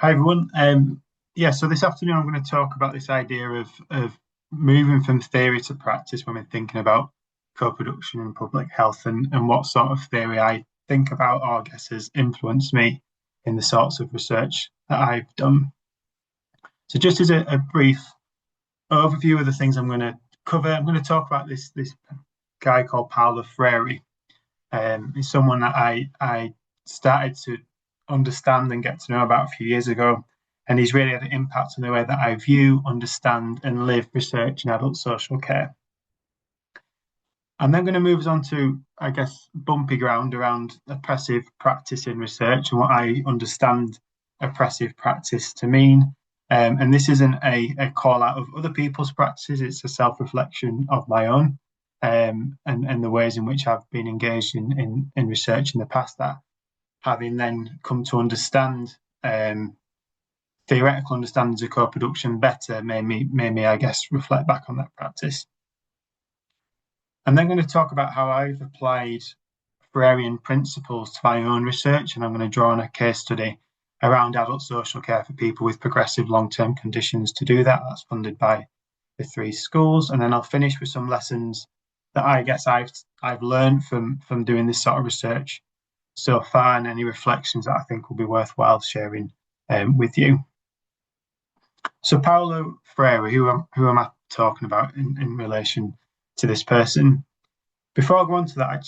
Hi everyone. So this afternoon I'm going to talk about this idea of moving from theory to practice when we're thinking about co-production in public health and what sort of theory I think about or I guess has influenced me in the sorts of research that I've done. So just as a brief overview of the things I'm going to cover, I'm going to talk about this guy called Paulo Freire. He's someone that I started to understand and get to know about a few years ago. And he's really had an impact on the way that I view, understand, and live research in adult social care. I'm then going to move us on to, I guess, bumpy ground around oppressive practice in research and what I understand oppressive practice to mean. And this isn't a call out of other people's practices, it's a self reflection of my own. And the ways in which I've been engaged in research in the past, that having then come to understand theoretical understandings of co-production better made me, I guess, reflect back on that practice. I'm then going to talk about how I've applied Freirean principles to my own research, and I'm going to draw on a case study around adult social care for people with progressive long-term conditions to do that. That's funded by the three schools, and then I'll finish with some lessons that I guess I've learned from doing this sort of research so far, and any reflections that I think will be worthwhile sharing with you. So Paulo Freire, who am I talking about in relation to this person? Before I go on to that,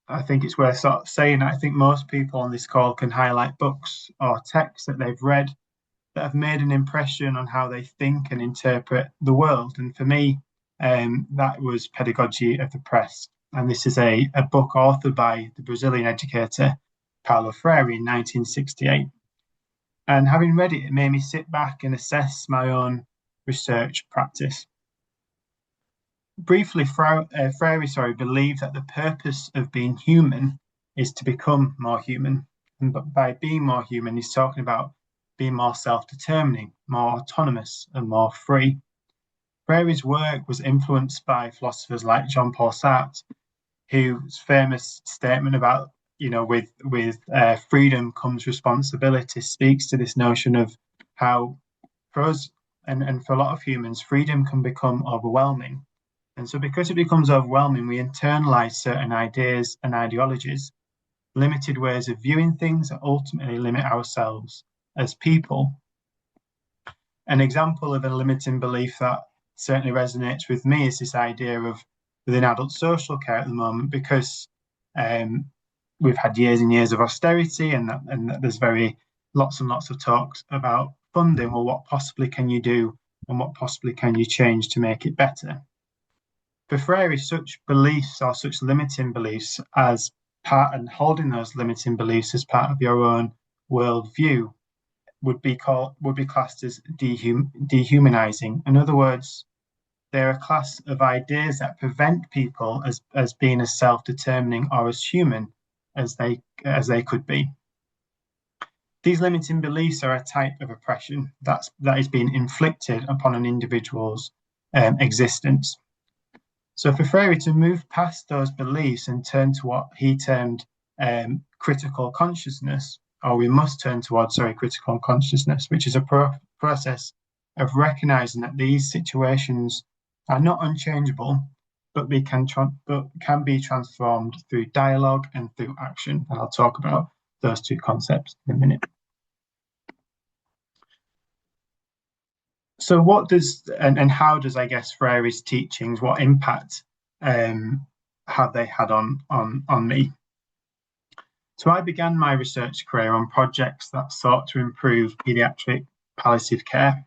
I think it's worth sort of saying that I think most people on this call can highlight books or texts that they've read that have made an impression on how they think and interpret the world. And for me, that was Pedagogy of the Press. And this is a book authored by the Brazilian educator Paulo Freire in 1968. And having read it, it made me sit back and assess my own research practice. Briefly, Freire believed that the purpose of being human is to become more human. And by being more human, he's talking about being more self-determining, more autonomous, and more free. Freire's work was influenced by philosophers like Jean-Paul Sartre, whose famous statement about, with freedom comes responsibility, speaks to this notion of how, for us and for a lot of humans, freedom can become overwhelming. And so because it becomes overwhelming, we internalize certain ideas and ideologies, limited ways of viewing things that ultimately limit ourselves as people. An example of a limiting belief that certainly resonates with me is this idea of within adult social care at the moment, because we've had years and years of austerity, and that there's lots and lots of talks about funding. Well, what possibly can you do, and what possibly can you change to make it better? For Freire, such beliefs or such limiting beliefs as part and holding those limiting beliefs as part of your own worldview would be classed as dehumanizing. In other words, they're a class of ideas that prevent people as being as self-determining or as human as they could be. These limiting beliefs are a type of oppression that is being inflicted upon an individual's existence. So for Freire to move past those beliefs and turn to what he termed critical consciousness, or we must turn towards, critical consciousness, which is a process of recognizing that these situations are not unchangeable, but can be transformed through dialogue and through action. And I'll talk about those two concepts in a minute. So what does and how does, I guess, Freire's teachings, what impact have they had on me? So I began my research career on projects that sought to improve paediatric palliative care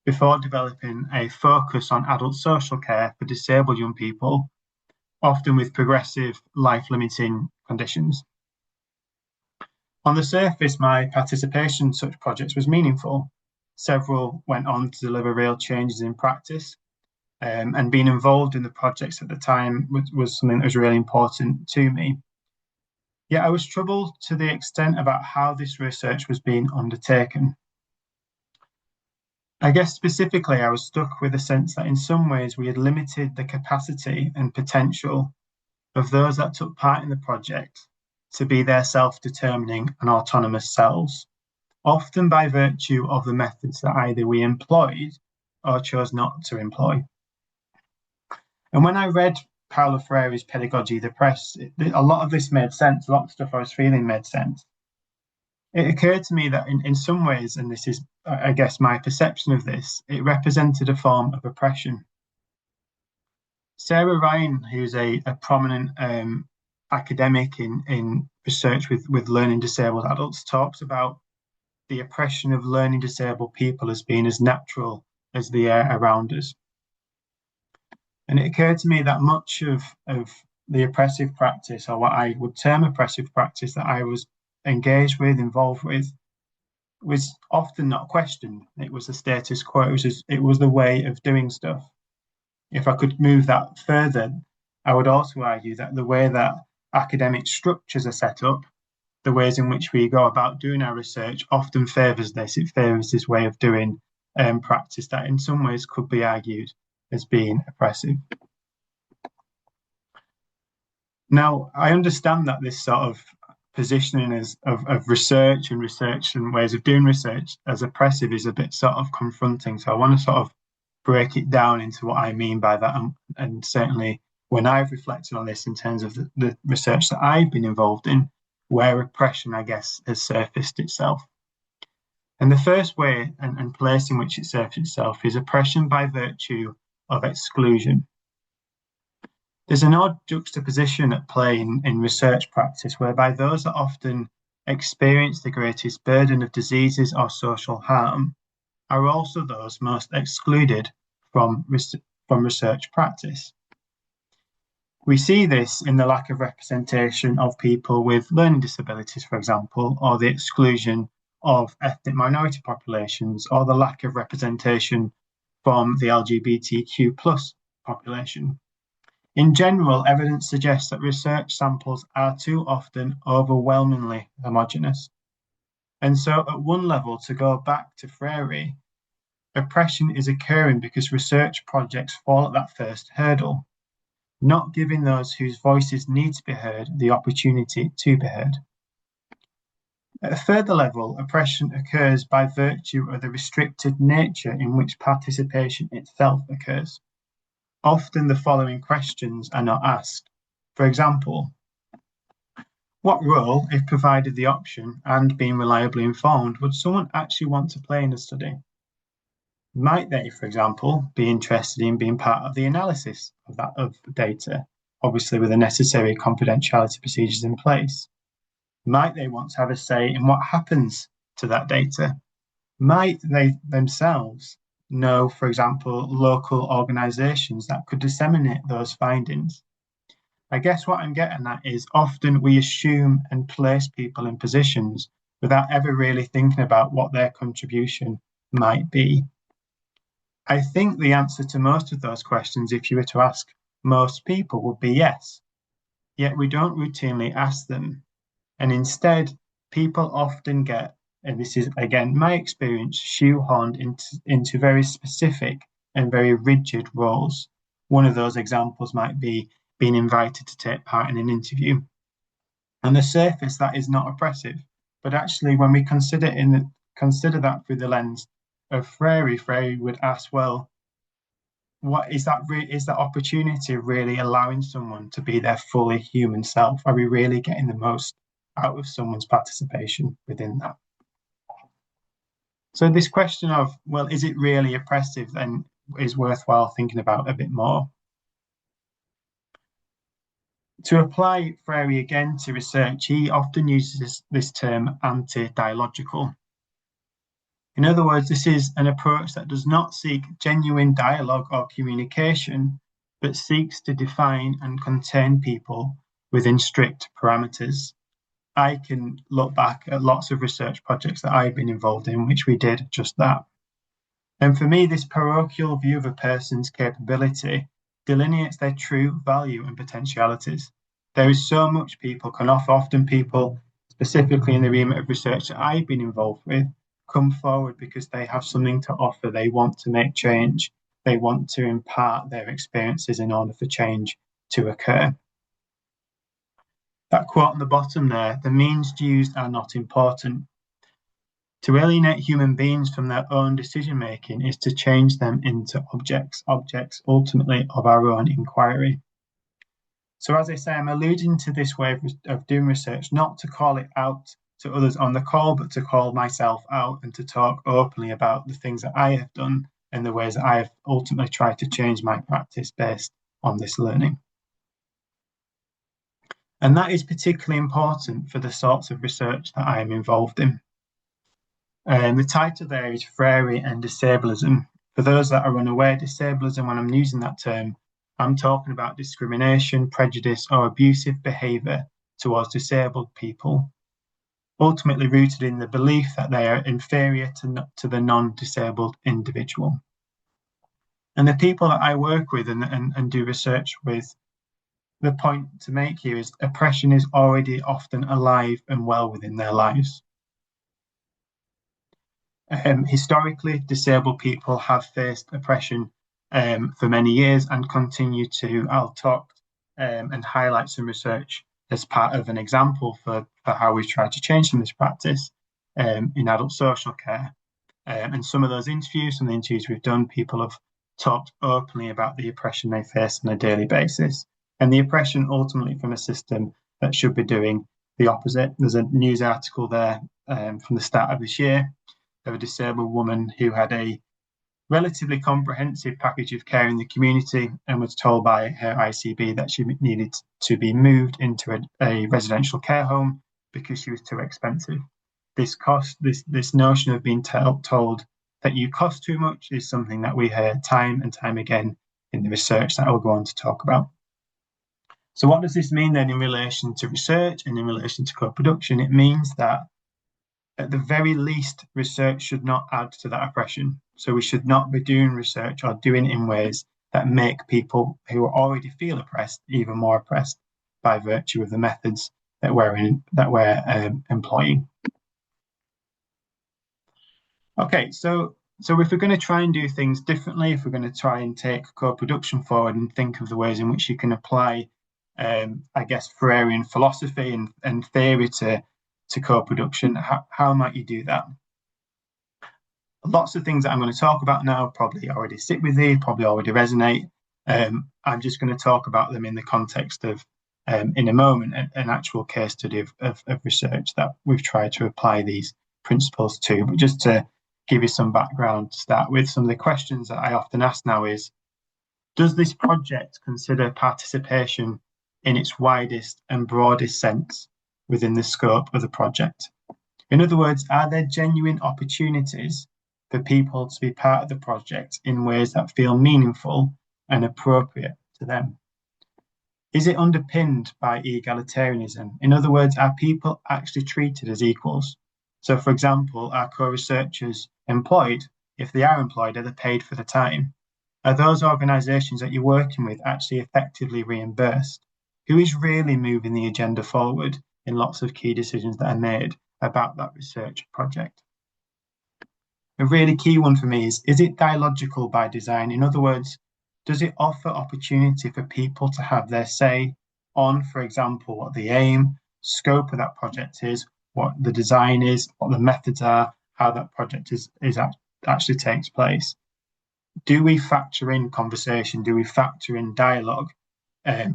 before developing a focus on adult social care for disabled young people, often with progressive life-limiting conditions. On the surface, my participation in such projects was meaningful. Several went on to deliver real changes in practice, and being involved in the projects at the time was something that was really important to me. Yet I was troubled to the extent about how this research was being undertaken. I guess specifically, I was stuck with the sense that in some ways we had limited the capacity and potential of those that took part in the project to be their self-determining and autonomous selves, often by virtue of the methods that either we employed or chose not to employ. And when I read Paulo Freire's Pedagogy of the Press, a lot of this made sense. A lot of stuff I was feeling made sense. It occurred to me that in some ways, and this is, I guess, my perception of this, it represented a form of oppression. Sarah Ryan, who's a prominent academic in research with learning disabled adults, talks about the oppression of learning disabled people as being as natural as the air around us. And it occurred to me that much of the oppressive practice, or what I would term oppressive practice that I was engaged with, involved with, was often not questioned. It was the status quo. It was the way of doing stuff. If I could move that further, I would also argue that the way that academic structures are set up, the ways in which we go about doing our research, often favours this. It favours this way of doing practice that in some ways could be argued as being oppressive. Now, I understand that this sort of positioning of research and ways of doing research as oppressive is a bit sort of confronting. So I want to sort of break it down into what I mean by that. And certainly when I've reflected on this in terms of the research that I've been involved in, where oppression, I guess, has surfaced itself. And the first way and place in which it surfaced itself is oppression by virtue of exclusion. There's an odd juxtaposition at play in research practice, whereby those that often experience the greatest burden of diseases or social harm are also those most excluded from research practice. We see this in the lack of representation of people with learning disabilities, for example, or the exclusion of ethnic minority populations, or the lack of representation from the LGBTQ plus population. In general, evidence suggests that research samples are too often overwhelmingly homogeneous. And so at one level, to go back to Freire, oppression is occurring because research projects fall at that first hurdle, not giving those whose voices need to be heard the opportunity to be heard. At a further level, oppression occurs by virtue of the restricted nature in which participation itself occurs. Often the following questions are not asked. For example, what role, if provided the option and being reliably informed, would someone actually want to play in a study? Might they, for example, be interested in being part of the analysis of data, obviously with the necessary confidentiality procedures in place? Might they want to have a say in what happens to that data? Might they themselves know, for example, local organisations that could disseminate those findings? I guess what I'm getting at is often we assume and place people in positions without ever really thinking about what their contribution might be. I think the answer to most of those questions, if you were to ask most people, would be yes. Yet we don't routinely ask them. And instead, people often get, and this is again my experience, shoehorned into very specific and very rigid roles. One of those examples might be being invited to take part in an interview. On the surface, that is not oppressive, but actually, when we consider that through the lens of Freire would ask, well, what is that? Is that opportunity really allowing someone to be their fully human self? Are we really getting the most out of someone's participation within that? So this question of, well, is it really oppressive, then is worthwhile thinking about a bit more. To apply Freire again to research, he often uses this term anti-dialogical. In other words, this is an approach that does not seek genuine dialogue or communication, but seeks to define and contain people within strict parameters. I can look back at lots of research projects that I've been involved in, which we did just that. And for me, this parochial view of a person's capability delineates their true value and potentialities. There is so much people can offer. Often people, specifically in the remit of research that I've been involved with, come forward because they have something to offer. They want to make change. They want to impart their experiences in order for change to occur. That quote on the bottom there, the means used are not important. To alienate human beings from their own decision-making is to change them into objects ultimately of our own inquiry. So as I say, I'm alluding to this way of doing research, not to call it out to others on the call, but to call myself out and to talk openly about the things that I have done and the ways that I have ultimately tried to change my practice based on this learning. And that is particularly important for the sorts of research that I am involved in. The title there is Frary and Disableism. For those that are unaware, disableism, when I'm using that term, I'm talking about discrimination, prejudice, or abusive behaviour towards disabled people, ultimately rooted in the belief that they are inferior to the non-disabled individual. And the people that I work with and do research with, the point to make here is oppression is already often alive and well within their lives. Historically, disabled people have faced oppression for many years and continue to. I'll talk and highlight some research as part of an example for how we've tried to change some of this practice in adult social care. And some of those interviews, some of the interviews we've done, people have talked openly about the oppression they face on a daily basis, and the oppression ultimately from a system that should be doing the opposite. There's a news article there from the start of this year of a disabled woman who had a relatively comprehensive package of care in the community and was told by her ICB that she needed to be moved into a residential care home because she was too expensive. This notion of being told that you cost too much is something that we hear time and time again in the research that I'll go on to talk about. So what does this mean then in relation to research and in relation to co-production? It means that at the very least, research should not add to that oppression. So we should not be doing research or doing it in ways that make people who already feel oppressed even more oppressed by virtue of the methods that we're employing. Okay, so if we're going to try and do things differently, if we're going to try and take co-production forward and think of the ways in which you can apply, I guess, Freirean philosophy and theory to co-production, how might you do that? Lots of things that I'm going to talk about now probably already sit with you, probably already resonate. I'm just going to talk about them in the context of, in a moment, an actual case study of research that we've tried to apply these principles to. But just to give you some background to start with, some of the questions that I often ask now is, does this project consider participation in its widest and broadest sense within the scope of the project? In other words, are there genuine opportunities for people to be part of the project in ways that feel meaningful and appropriate to them? Is it underpinned by egalitarianism? In other words, are people actually treated as equals? So, for example, are co-researchers employed? If they are employed, are they paid for the time? Are those organisations that you're working with actually effectively reimbursed? Who is really moving the agenda forward in lots of key decisions that are made about that research project? A really key one for me is it dialogical by design? In other words, does it offer opportunity for people to have their say on, for example, what the aim, scope of that project is, what the design is, what the methods are, how that project actually takes place? Do we factor in conversation? Do we factor in dialogue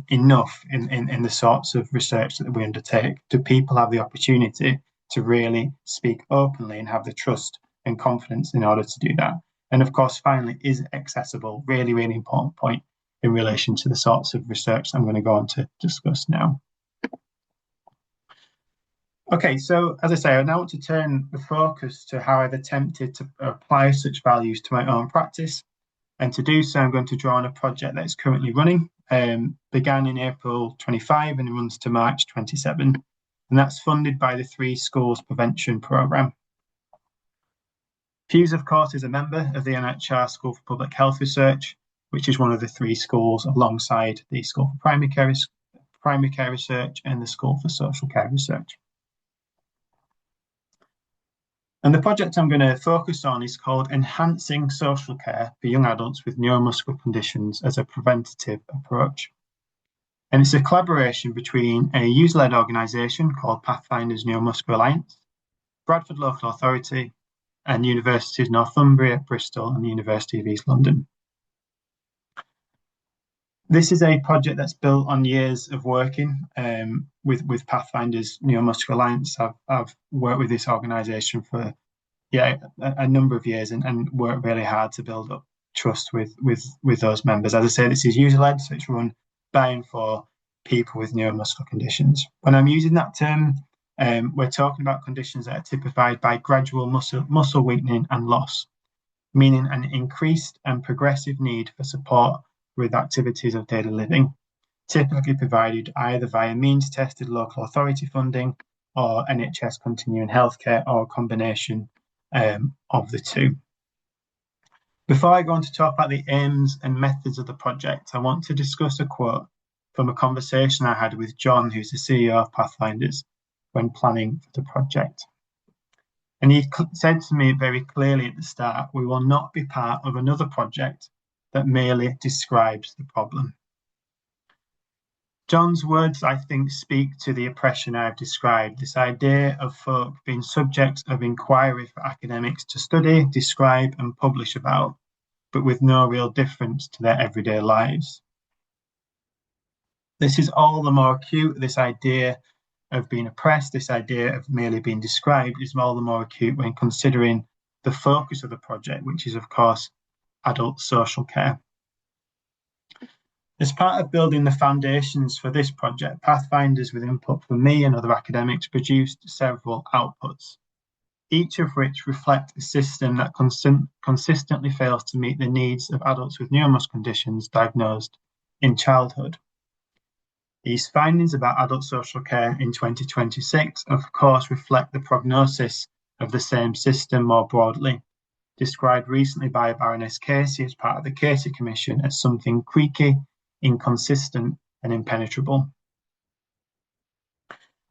enough in the sorts of research that we undertake? Do people have the opportunity to really speak openly and have the trust and confidence in order to do that? And of course, finally, is it accessible? Really, really important point in relation to the sorts of research I'm going to go on to discuss now. Okay, so as I say, I now want to turn the focus to how I've attempted to apply such values to my own practice. And to do so, I'm going to draw on a project that is currently running, began in April 25 and runs to March 27. And that's funded by the 3 Schools Prevention Programme. Fuse, of course, is a member of the NHR School for Public Health Research, which is one of the 3 schools alongside the School for Primary Care Research and the School for Social Care Research. And the project I'm going to focus on is called Enhancing Social Care for Young Adults with Neuromuscular Conditions as a Preventative Approach. And it's a collaboration between a user-led organisation called Pathfinders Neuromuscular Alliance, Bradford Local Authority, and universities Northumbria, Bristol, and the University of East London. This is a project that's built on years of working with Pathfinders Neuromuscular Alliance. I've worked with this organisation for a number of years and worked really hard to build up trust with those members. As I say, this is user-led, so it's run by and for people with neuromuscular conditions. When I'm using that term, we're talking about conditions that are typified by gradual muscle weakening and loss, meaning an increased and progressive need for support with activities of daily living, typically provided either via means-tested local authority funding or NHS continuing healthcare, or a combination of the two. Before I go on to talk about the aims and methods of the project, I want to discuss a quote from a conversation I had with John, who's the CEO of Pathfinders, when planning for the project. And he said to me very clearly at the start, we will not be part of another project that merely describes the problem. John's words, I think, speak to the oppression I've described, this idea of folk being subjects of inquiry for academics to study, describe and publish about, but with no real difference to their everyday lives. This is all the more acute, this idea of being oppressed, this idea of merely being described is all the more acute when considering the focus of the project, which is, of course, adult social care. As part of building the foundations for this project, Pathfinders, with input from me and other academics, produced several outputs, each of which reflect a system that consistently fails to meet the needs of adults with neuromuscular conditions diagnosed in childhood. These findings about adult social care in 2026, of course, reflect the prognosis of the same system more broadly, described recently by Baroness Casey as part of the Casey Commission as something creaky, inconsistent and impenetrable.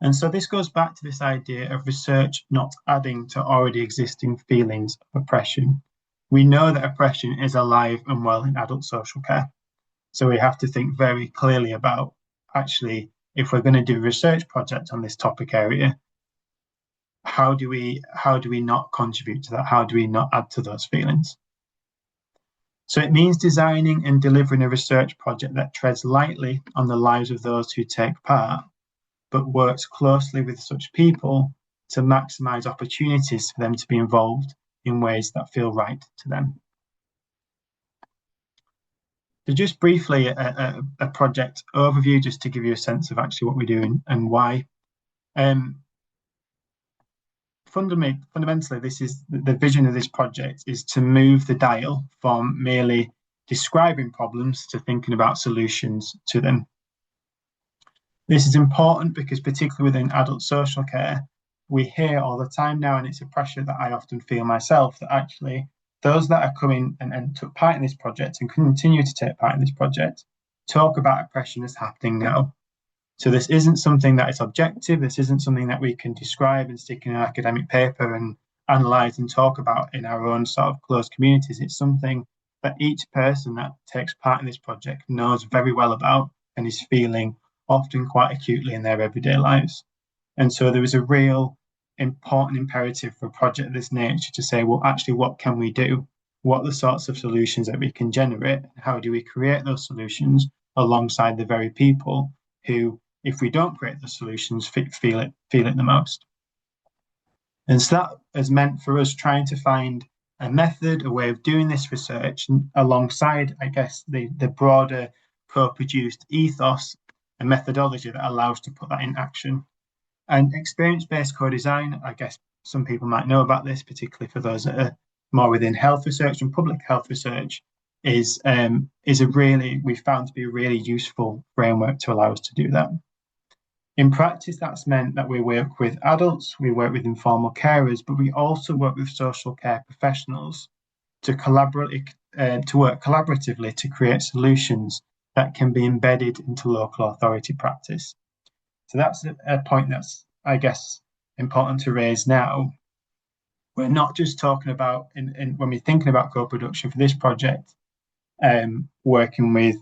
And so this goes back to this idea of research not adding to already existing feelings of oppression. We know that oppression is alive and well in adult social care. So we have to think very clearly about, actually, if we're going to do a research project on this topic area, how do we not contribute to that? How do we not add to those feelings? So it means designing and delivering a research project that treads lightly on the lives of those who take part, but works closely with such people to maximise opportunities for them to be involved in ways that feel right to them. So just briefly, a project overview, just to give you a sense of actually what we do and why. Fundamentally, this is the vision of this project is to move the dial from merely describing problems to thinking about solutions to them. This is important because particularly within adult social care, we hear all the time now, and it's a pressure that I often feel myself, that actually those that are coming and took part in this project and continue to take part in this project talk about oppression as happening now. So this isn't something that is objective. This isn't something that we can describe and stick in an academic paper and analyse and talk about in our own sort of closed communities. It's something that each person that takes part in this project knows very well about and is feeling often quite acutely in their everyday lives. And so there is a real important imperative for a project of this nature to say, well, actually, what can we do? What are the sorts of solutions that we can generate? How do we create those solutions alongside the very people who, if we don't create the solutions, feel it the most? And so that has meant for us trying to find a method, a way of doing this research alongside, I guess, the broader co-produced ethos and methodology that allows to put that in action. And experience-based co-design, I guess some people might know about this, particularly for those that are more within health research and public health research, is we found to be a really useful framework to allow us to do that. In practice, that's meant that we work with adults, we work with informal carers, but we also work with social care professionals to work collaboratively to create solutions that can be embedded into local authority practice. So that's a point that's, I guess, important to raise now. We're not just talking about, when we're thinking about co-production for this project, working with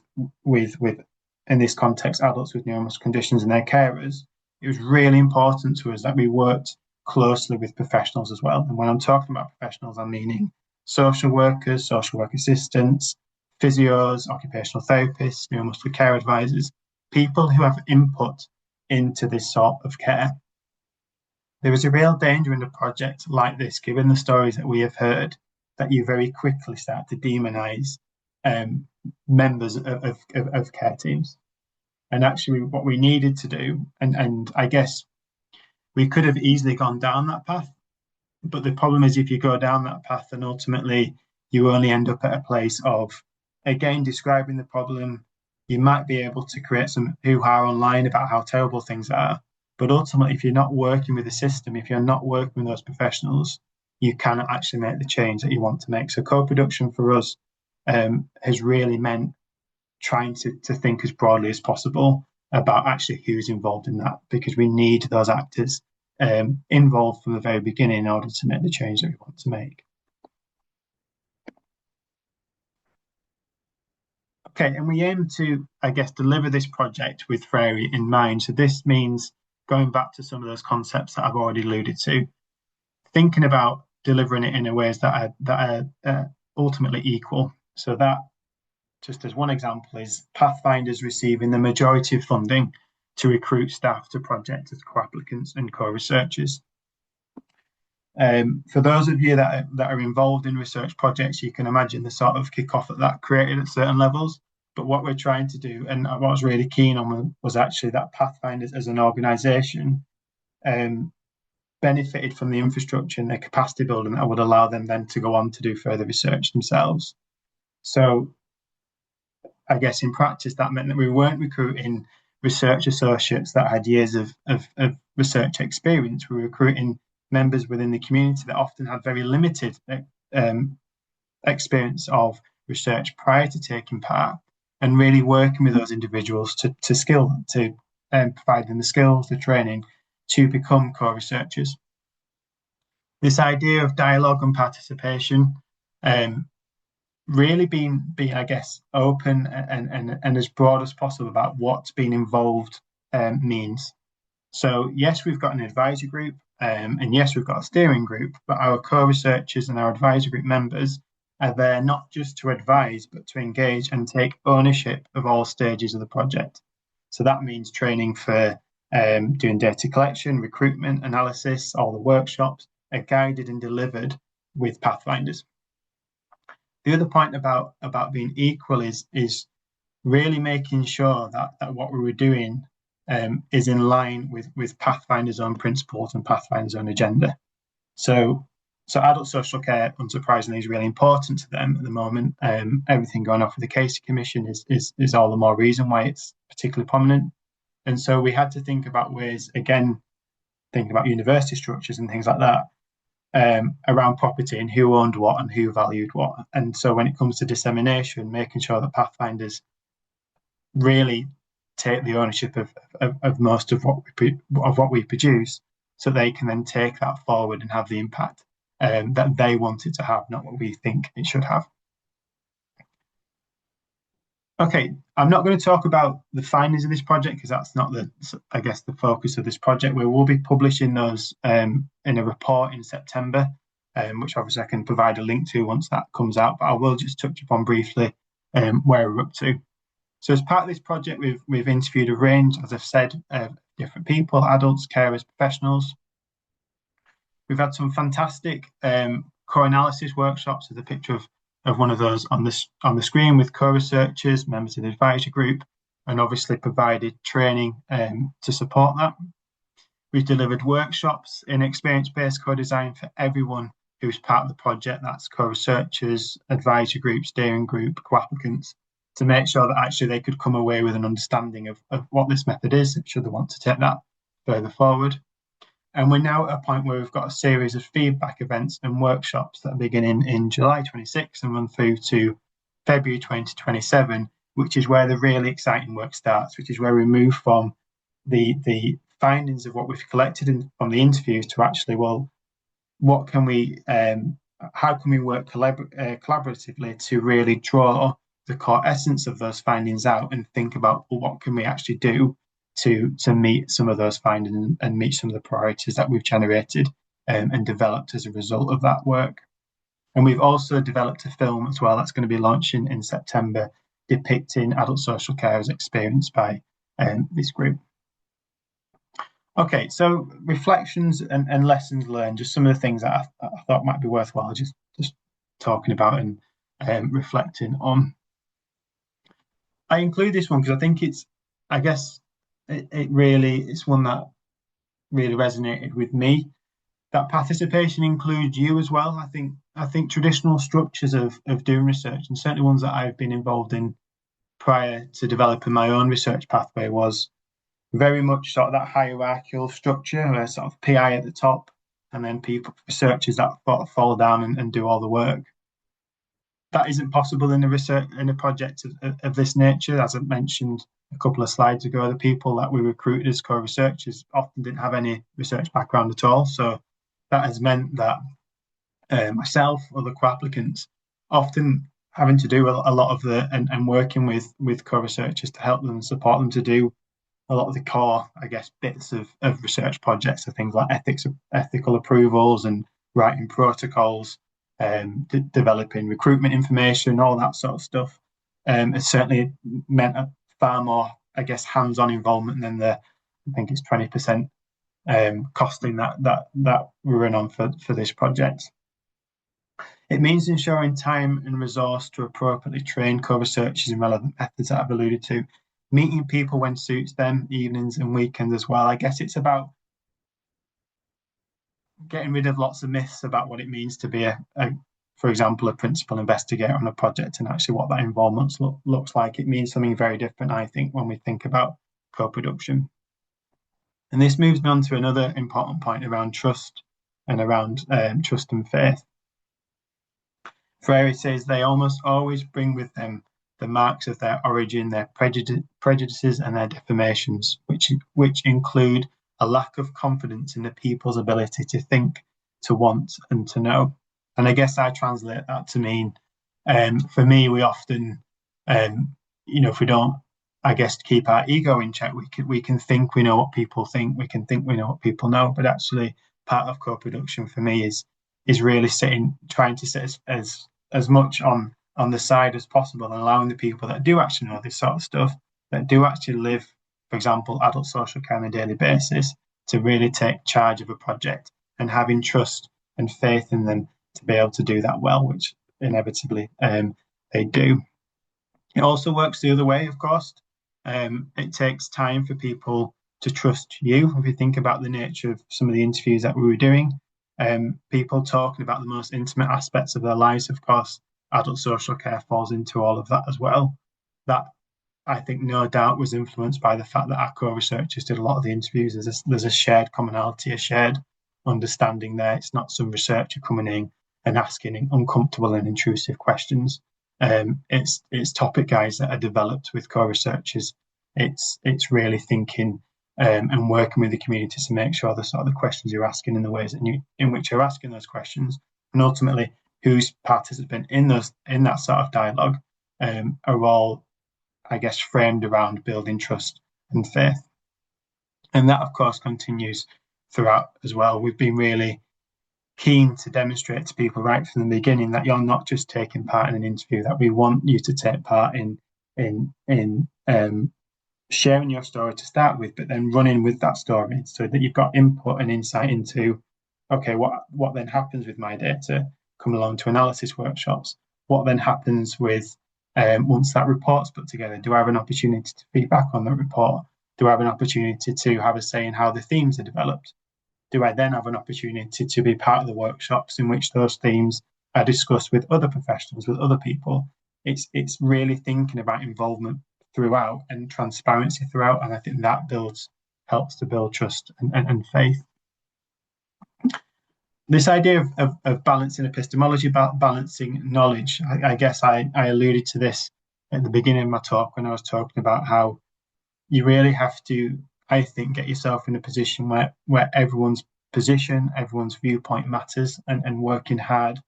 in this context, adults with neuromuscular conditions and their carers. It was really important to us that we worked closely with professionals as well. And when I'm talking about professionals, I'm meaning social workers, social work assistants, physios, occupational therapists, neuromuscular care advisors, people who have input into this sort of care. There is a real danger in a project like this, given the stories that we have heard, that you very quickly start to demonize members of care teams. And actually, what we needed to do, and I guess we could have easily gone down that path, but the problem is if you go down that path, then ultimately you only end up at a place of, again, describing the problem. You might be able to create some hoo-ha online about how terrible things are, but ultimately, if you're not working with the system, if you're not working with those professionals, you cannot actually make the change that you want to make. So co-production for us has really meant trying to think as broadly as possible about actually who's involved in that, because we need those actors involved from the very beginning in order to make the change that we want to make. Okay, and we aim to, I guess, deliver this project with FAIRY in mind. So this means going back to some of those concepts that I've already alluded to, thinking about delivering it in a ways that are ultimately equal. So that, just as one example, is Pathfinders receiving the majority of funding to recruit staff to projects as co-applicants and co-researchers. For those of you that are involved in research projects, you can imagine the sort of kick-off that created at certain levels. But what we're trying to do, and what I was really keen on, was actually that Pathfinders as an organisation benefited from the infrastructure and the capacity building that would allow them then to go on to do further research themselves. So I guess in practice, that meant that we weren't recruiting research associates that had years of research experience. We were recruiting members within the community that often had very limited experience of research prior to taking part, and really working with those individuals to provide them the skills, the training to become co-researchers. This idea of dialogue and participation, really being, I guess, open and as broad as possible about what being involved means. So yes, we've got an advisory group, and yes, we've got a steering group, but our co-researchers and our advisory group members are there not just to advise, but to engage and take ownership of all stages of the project. So that means training for doing data collection, recruitment, analysis. All the workshops are guided and delivered with Pathfinders. The other point about being equal is really making sure that what we were doing is in line with Pathfinder's own principles and Pathfinder's own agenda. So adult social care, unsurprisingly, is really important to them at the moment. Everything going off with the Casey Commission is all the more reason why it's particularly prominent. And so we had to think about ways, again, thinking about university structures and things like that, around property and who owned what and who valued what. And so when it comes to dissemination, making sure that Pathfinders really take the ownership of most of what we produce, so they can then take that forward and have the impact that they want it to have, not what we think it should have. Okay, I'm not going to talk about the findings of this project because that's not the focus of this project. We will be publishing those in a report in September, which obviously I can provide a link to once that comes out, but I will just touch upon briefly where we're up to. So as part of this project, we've interviewed a range, as I've said, of different people, adults, carers, professionals. We've had some fantastic co-analysis workshops. There's a picture of one of those on the screen with co-researchers, members of the advisory group, and obviously provided training to support that. We've delivered workshops in experience-based co-design for everyone who's part of the project. That's co-researchers, advisory group, steering group, co-applicants, to make sure that actually they could come away with an understanding of what this method is, should they want to take that further forward. And we're now at a point where we've got a series of feedback events and workshops that are beginning in July 26 and run through to February 2027, which is where the really exciting work starts, which is where we move from the findings of what we've collected from the interviews to actually, well, what can we, how can we work collaboratively to really draw the core essence of those findings out and think about, well, what can we actually do to meet some of those findings and meet some of the priorities that we've generated and developed as a result of that work. And we've also developed a film as well that's going to be launching in September, depicting adult social care as experienced by this group. Okay, so reflections and lessons learned, just some of the things that I thought might be worthwhile just talking about and reflecting on. I include this one because I think it's one that really resonated with me. That participation includes you as well. I think traditional structures of doing research, and certainly ones that I've been involved in prior to developing my own research pathway, was very much sort of that hierarchical structure where sort of PI at the top and then researchers that fall down and do all the work. That isn't possible in a project of this nature. As I mentioned a couple of slides ago, the people that we recruited as co-researchers often didn't have any research background at all. So that has meant that myself, other co-applicants, often having to do a lot of and working with co-researchers to help them and support them to do a lot of the core, I guess, bits of research projects, so things like ethical approvals and writing protocols, developing recruitment information, all that sort of stuff. It's certainly meant a far more, I guess, hands-on involvement than I think it's 20% costing that we run on for this project. It means ensuring time and resource to appropriately train co-researchers in relevant methods that I've alluded to, meeting people when suits them, evenings and weekends as well. I guess it's about getting rid of lots of myths about what it means to be for example, a principal investigator on a project and actually what that involvement looks like. It means something very different, I think, when we think about co-production. And this moves me on to another important point around trust and around trust and faith. Freire says they almost always bring with them the marks of their origin, their prejudices and their deformations, which include a lack of confidence in the people's ability to think, to want and to know. And I guess I translate that to mean, for me, we often, if we don't, I guess, keep our ego in check, we can think we know what people think, we can think we know what people know, but actually part of co-production for me is really trying to sit as much on the side as possible and allowing the people that do actually know this sort of stuff, that do actually live, for example, adult social care on a daily basis, to really take charge of a project and having trust and faith in them to be able to do that well, which inevitably they do. It also works the other way, of course. It takes time for people to trust you. If you think about the nature of some of the interviews that we were doing, people talking about the most intimate aspects of their lives, of course, adult social care falls into all of that as well. That, I think, no doubt was influenced by the fact that our co-researchers did a lot of the interviews. There's a shared commonality, a shared understanding there. It's not some researcher coming in and asking uncomfortable and intrusive questions. It's topic guides that are developed with co-researchers. It's really thinking and working with the community to make sure the sort of the questions you're asking in the ways in which you're asking those questions, and ultimately who's participant in that sort of dialogue are all, I guess, framed around building trust and faith. And that, of course, continues throughout as well. We've been really keen to demonstrate to people right from the beginning that you're not just taking part in an interview, that we want you to take part in sharing your story to start with, but then running with that story so that you've got input and insight into, okay, what then happens with my data? Come along to analysis workshops. What then happens with once that report's put together? Do I have an opportunity to feedback on that report? Do I have an opportunity to have a say in how the themes are developed? Do I then have an opportunity to be part of the workshops in which those themes are discussed with other professionals, with other people? It's really thinking about involvement throughout and transparency throughout, and I think that helps to build trust and faith. This idea of balancing epistemology, balancing knowledge, I guess I alluded to this at the beginning of my talk when I was talking about how you really have to, I think, get yourself in a position where everyone's position, everyone's viewpoint matters, and working hard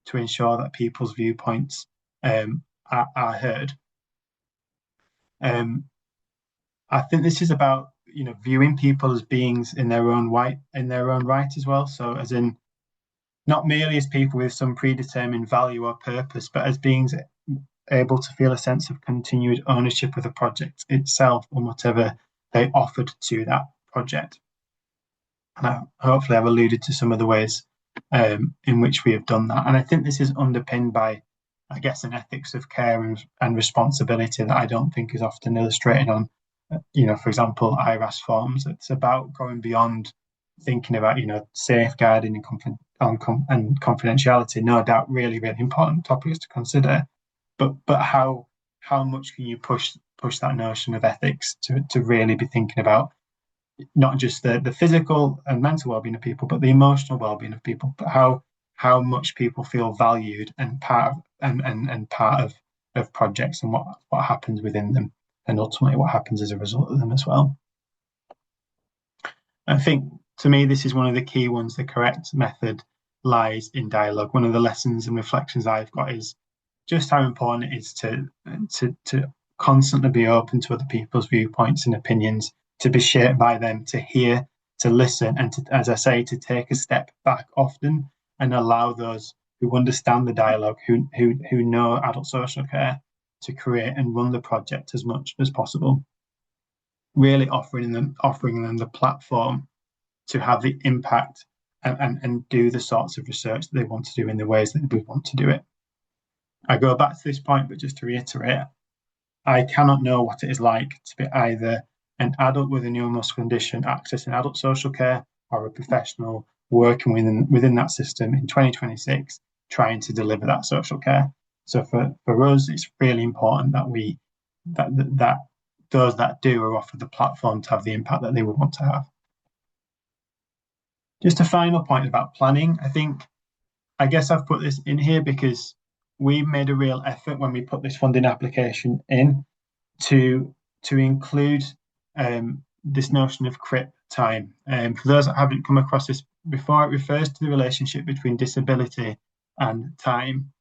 to ensure that people's viewpoints are heard. I think this is about, viewing people as beings in their own right as well. So as in not merely as people with some predetermined value or purpose, but as beings able to feel a sense of continued ownership of the project itself and whatever they offered to that project. And hopefully I've alluded to some of the ways in which we have done that. And I think this is underpinned by, I guess, an ethics of care and responsibility that I don't think is often illustrated on, for example, IRAS forms. It's about going beyond thinking about, safeguarding and confidentiality. No doubt, really, really important topics to consider. But how much can you push that notion of ethics to really be thinking about not just the physical and mental well-being of people, but the emotional well-being of people, but how much people feel valued and part of projects and what happens within them, and ultimately what happens as a result of them as well. I think, to me, this is one of the key ones. The correct method lies in dialogue. One of the lessons and reflections I've got is just how important it is to constantly be open to other people's viewpoints and opinions, to be shaped by them, to hear, to listen, and to, as I say, to take a step back often and allow those who understand the dialogue, who know adult social care, to create and run the project as much as possible. Really offering them the platform to have the impact and do the sorts of research that they want to do in the ways that we want to do it. I go back to this point, but just to reiterate, I cannot know what it is like to be either an adult with a neuromuscular condition accessing adult social care or a professional working within that system in 2026 trying to deliver that social care. So for us, it's really important that those that do are offered the platform to have the impact that they would want to have. Just a final point about planning. I guess I've put this in here because we made a real effort when we put this funding application in to include this notion of CRIP time. For those that haven't come across this before, it refers to the relationship between disability and time.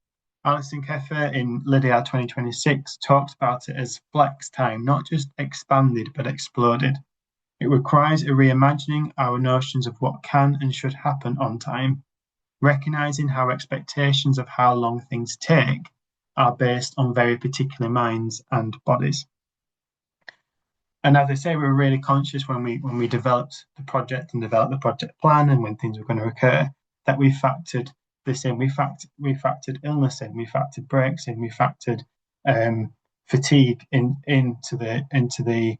Alison Keffer in Lydia 2026 talks about it as flex time, not just expanded but exploded. It requires a reimagining our notions of what can and should happen on time, recognizing how expectations of how long things take are based on very particular minds and bodies. And as I say, we were really conscious when we developed the project and developed the project plan and when things were going to occur, that we factored this in. We factored illness in, we factored breaks in, we factored fatigue into the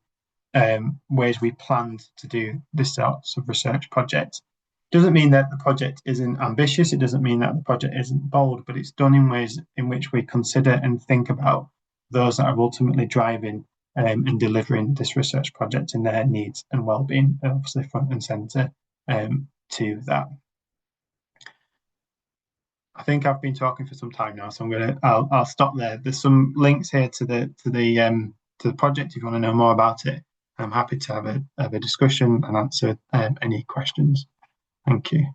ways we planned to do this sorts of research projects. Doesn't mean that the project isn't ambitious, it doesn't mean that the project isn't bold, but it's done in ways in which we consider and think about those that are ultimately driving and delivering this research project and their needs and well-being, obviously front and centre to that. I think I've been talking for some time now, so I'll stop there. There's some links here to the project if you want to know more about it. I'm happy to have a discussion and answer any questions. Thank you.